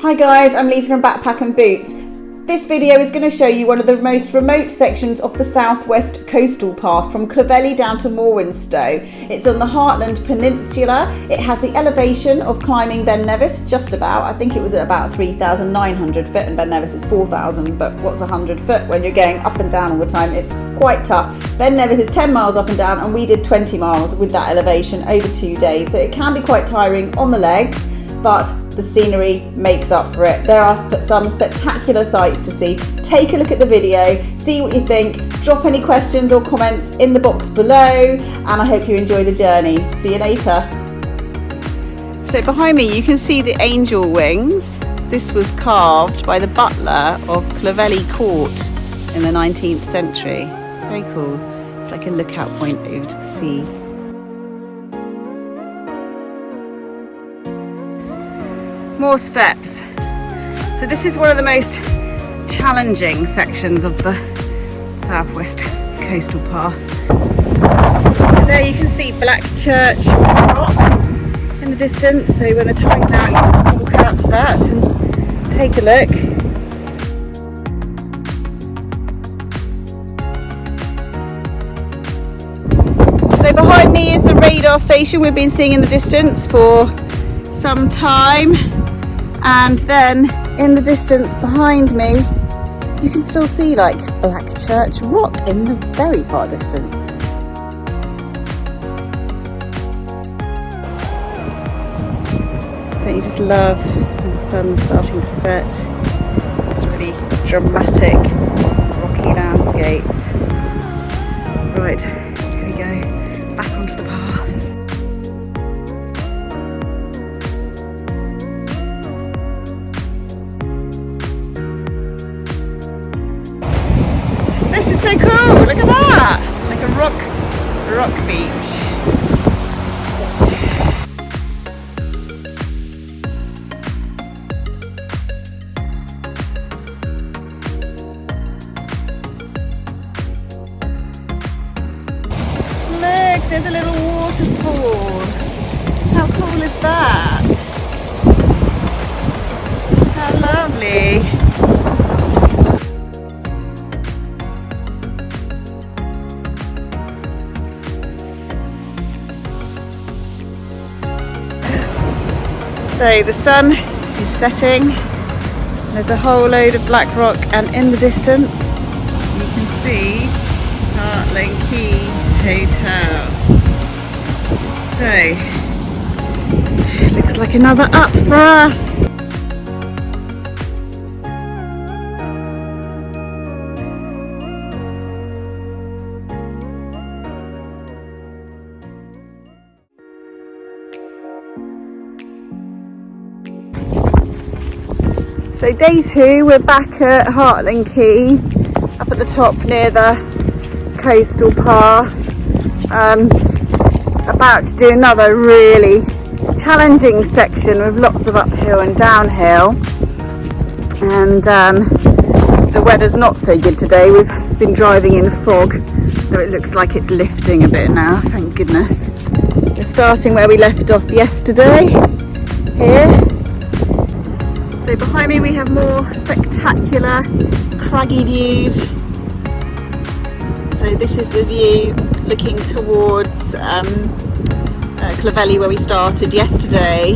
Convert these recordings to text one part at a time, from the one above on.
Hi guys, I'm Lisa from Backpack and Boots. This video is going to show you one of the most remote sections of the southwest coastal path from Clovelly down to Morwenstow. It's on the Heartland Peninsula. It has the elevation of climbing Ben Nevis, just about. I think it was at about 3,900 foot and Ben Nevis is 4,000, but what's 100 foot when you're going up and down all the time? It's quite tough. Ben Nevis is 10 miles up and down and we did 20 miles with that elevation over 2 days, so it can be quite tiring on the legs, but the scenery makes up for it. There are some spectacular sights to see. Take a look at the video, see what you think, drop any questions or comments in the box below, and I hope you enjoy the journey. See you later. So behind me you can see the angel wings. This was carved by the butler of Clovelly Court in the 19th century. Very cool. It's like a lookout point over to the sea. More steps. So this is one of the most challenging sections of the southwest coastal path. So there you can see Black Church Rock in the distance. So when the time's out, you can walk out to that and take a look. So behind me is the radar station we've been seeing in the distance for some time. And then in the distance behind me you can still see like Black Church Rock in the very far distance. Don't you just love when the sun's starting to set? It's really dramatic rocky landscapes. Right, here we go, back onto the path. This is so cool, look at that! Like a rock beach. Look, there's a little waterfall. How cool is that? How lovely. So the sun is setting, there's a whole load of black rock, and in the distance you can see Heartland Quay Hotel. So it looks like another up for us. So day 2, we're back at Heartland Quay, up at the top near the coastal path. About to do another really challenging section with lots of uphill and downhill. And the weather's not so good today. We've been driving in fog, though it looks like it's lifting a bit now, thank goodness. We're starting where we left off yesterday, here. So behind me we have more spectacular craggy views. So this is the view looking towards Clovelly where we started yesterday.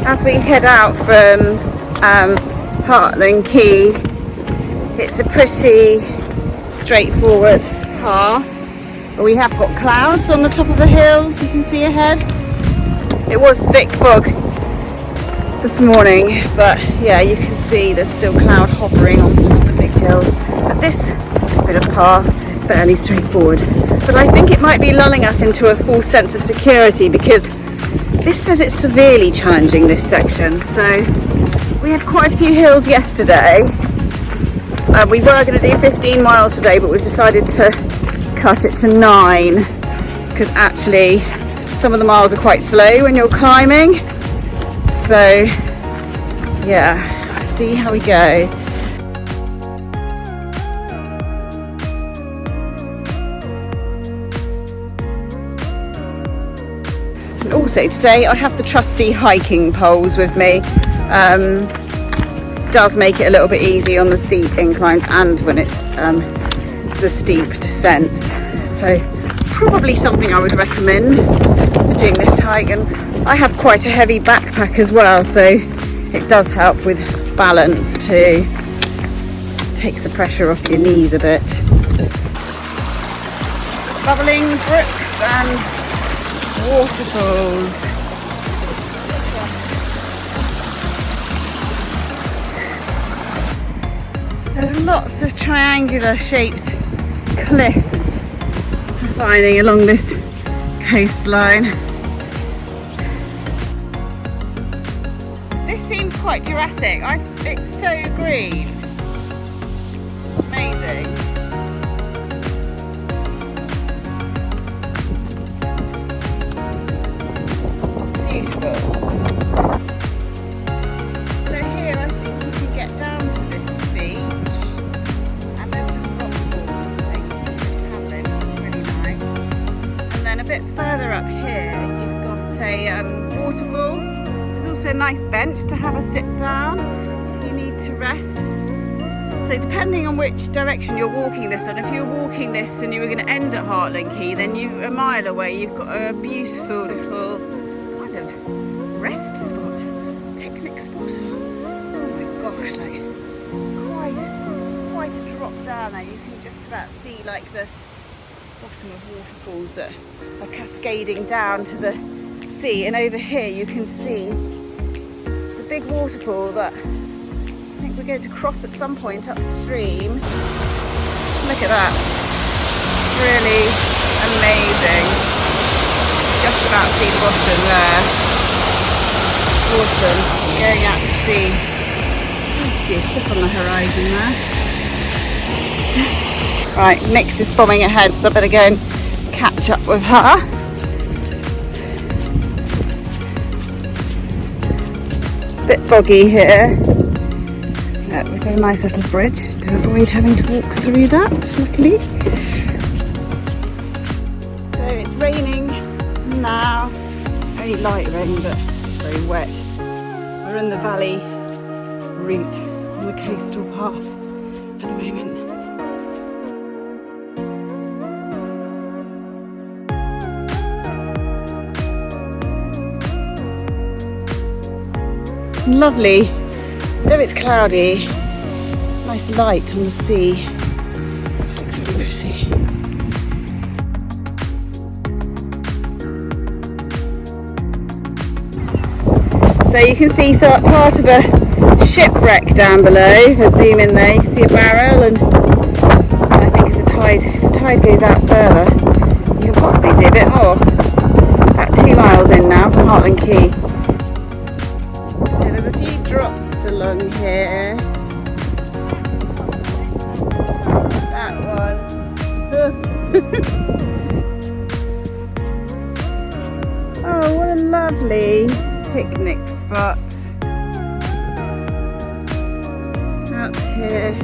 As we head out from Heartland Quay, it's a pretty straightforward path, but we have got clouds on the top of the hills you can see ahead. It was thick fog this morning, but yeah, you can see there's still cloud hovering on some of the big hills. But this bit of path is fairly straightforward, but I think it might be lulling us into a false sense of security because this says it's severely challenging, this section. So we had quite a few hills yesterday. We were going to do 15 miles today, but we've decided to cut it to 9 because actually some of the miles are quite slow when you're climbing. So yeah, see how we go. also today I have the trusty hiking poles with me. Does make it a little bit easy on the steep inclines and when it's the steep descents. So probably something I would recommend for doing this hike. And I have quite a heavy backpack as well, so it does help with balance too. Takes the pressure off your knees a bit. Bubbling brooks and waterfalls. There's lots of triangular shaped cliffs I'm finding along this coastline. This seems quite Jurassic. It's so green. Amazing. Beautiful. So here I think you can get down to this beach and there's little rock pools and things paddling, really nice. And then a bit further up here you've got a waterfall. There's also a nice bench to have a sit down if you need to rest. So depending on which direction you're walking this on, if you're walking this and you were going to end at Hartland Quay, then a mile away you've got a beautiful little kind of rest spot, picnic spot. Oh my gosh, like quite a drop down there. You can just about see like the bottom of waterfalls that are cascading down to the sea, and over here you can see the big waterfall that I think we're going to cross at some point upstream. Look at that, really amazing. Just about see the bottom there. Awesome. Going out to sea. I can see a ship on the horizon there. Right, Nix is bombing ahead, so I better go and catch up with her. Bit foggy here. We've got a nice little bridge to avoid having to walk through that, luckily. So it's raining now. Only light rain, but it's very wet. We're in the valley route on the coastal path at the moment. Lovely, though it's cloudy, nice light on the sea. This looks really pretty. So you can see part of a shipwreck down below. If I zoom in there, you can see a barrel, and I think if the tide goes out further, you can possibly see a bit more. About 2 miles in now from Hartland Quay. There's a few drops along here. That one. Oh, what a lovely picnic spot. Out here.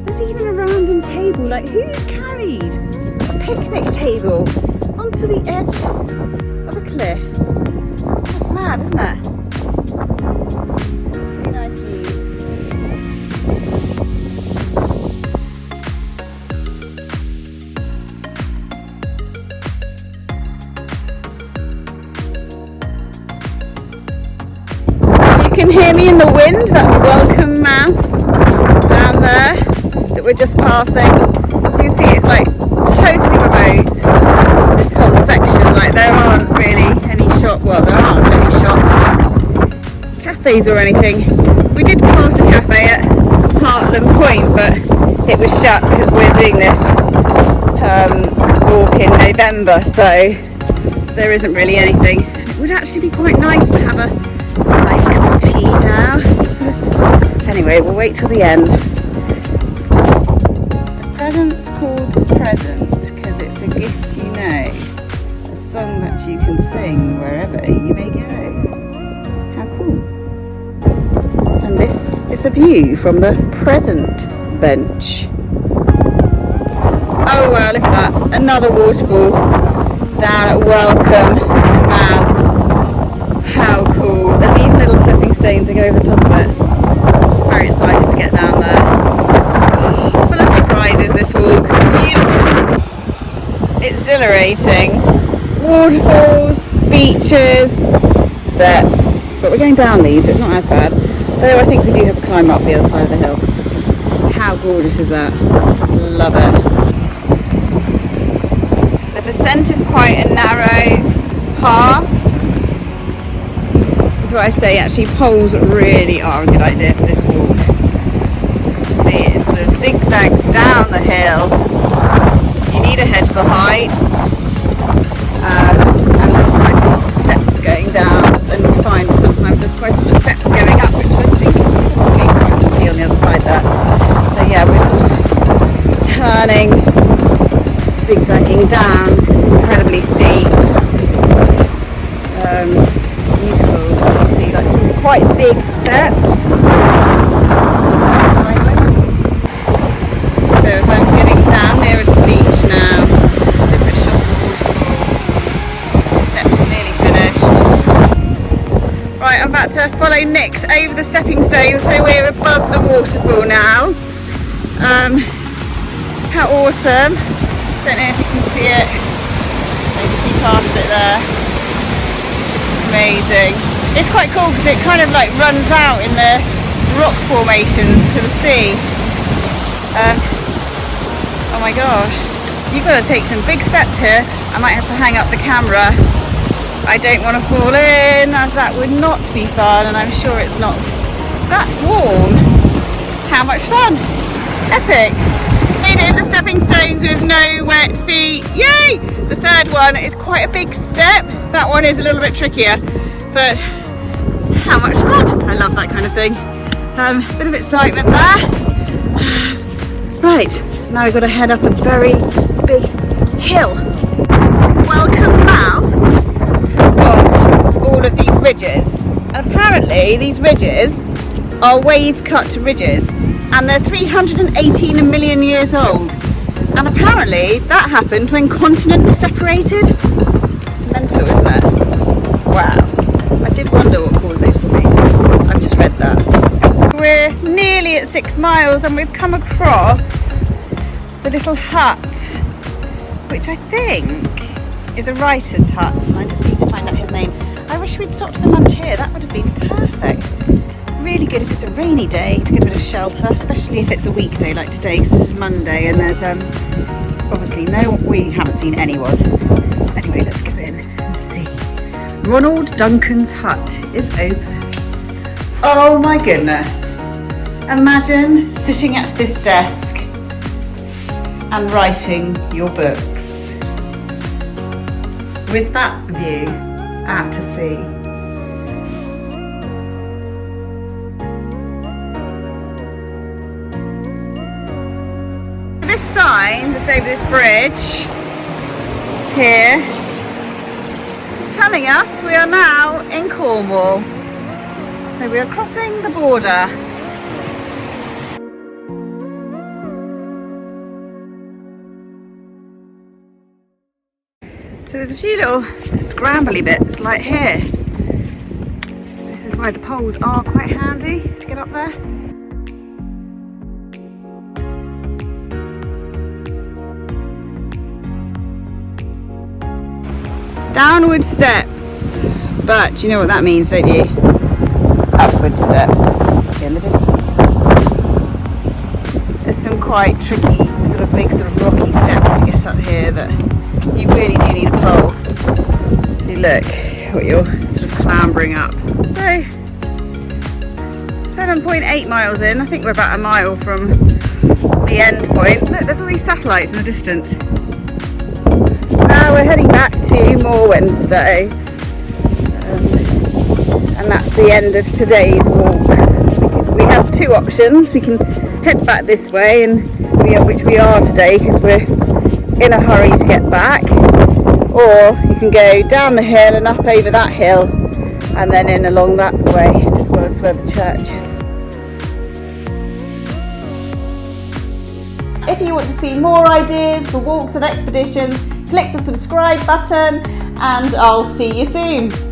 There's even a random table. Like, who's carried a picnic table onto the edge of a cliff? That's mad, isn't it? Very nice views. You can hear me in the wind. That's Welcome Mouth down there that we're just passing. So you see it's like totally remote, this whole section. Like there aren't really any shops, well there aren't any shops, cafes or anything. We did pass a cafe at Hartland Point, but it was shut because we're doing this walk in November, so there isn't really anything. It would actually be quite nice to have a nice cup of tea now, but anyway, we'll wait till the end. The present's called The Present because it's a gift, you know, a song that you can sing wherever you may go. How cool. And this is a view from the present bench. Oh wow, look at that, another waterfall down at Welcome Wow. How cool. There's even little stepping stones to go over the top of it. Very excited to get down there. Full of surprises this walk. Beautiful. Exhilarating. Waterfalls, beaches, steps. But we're going down these, so it's not as bad. Though I think we do have a climb up the other side of the hill. How gorgeous is that? Love it. The descent is quite a narrow path. This is what I say, actually poles really are a good idea for this walk. See, it sort of zigzags down the hill. You need a head for heights. And there's quite a lot of steps going down, and you find sometimes there's quite a lot of steps going up, which I think you can see on the other side there. So yeah, we're sort of turning, zigzagging down because it's incredibly steep. Beautiful, you see like some quite big steps. So as I'm getting down nearer to the beach now, different shot of the waterfall. Steps are nearly finished. Right, I'm about to follow Nix over the stepping stones, so we're above the waterfall now. How awesome. Don't know if you can see it. Maybe see past it there. Amazing. It's quite cool because it kind of like runs out in the rock formations to the sea. Oh my gosh, you've got to take some big steps here. I might have to hang up the camera. I don't want to fall in, as that would not be fun, and I'm sure it's not that warm. How much fun! Epic! Made it over the stepping stones with no wet feet. Yay! The third one is quite a big step. That one is a little bit trickier, but how much fun! I love that kind of thing. Bit of excitement there. Right, now we've got to head up a very big hill. Welcome Mouth has got all of these ridges, and apparently these ridges are wave-cut ridges, and they're 318 million years old. And apparently that happened when continents separated. Mental, isn't it? Wow. I did wonder what caused those formations. I've just read that. We're nearly at 6 miles and we've come across the little hut, which I think is a writer's hut. I just need to find out his name. I wish we'd stopped for lunch here. That would have been perfect. Really good if it's a rainy day to get a bit of shelter, especially if it's a weekday like today, because this is Monday and there's obviously we haven't seen anyone. Anyway, let's go in and see. Ronald Duncan's hut is open. Oh my goodness. Imagine sitting at this desk and writing your books with that view out to sea. This sign just over this bridge here is telling us we are now in Cornwall. So we are crossing the border. So there's a few little scrambly bits like here. This is why the poles are quite handy to get up there. Downward steps, but you know what that means, don't you? Upward steps in the distance. There's some quite tricky, sort of big, sort of rocky steps to get up here that you really do need a pole. You look what you're sort of clambering up. So 7.8 miles in. I think we're about a mile from the end point. Look, there's all these satellites in the distance. Now we're heading back to More Wednesday, and that's the end of today's walk. We have two options. We can head back this way, which we are today because we're in a hurry to get back, or you can go down the hill and up over that hill and then in along that way towards where the church is. If you want to see more ideas for walks and expeditions, click the subscribe button and I'll see you soon.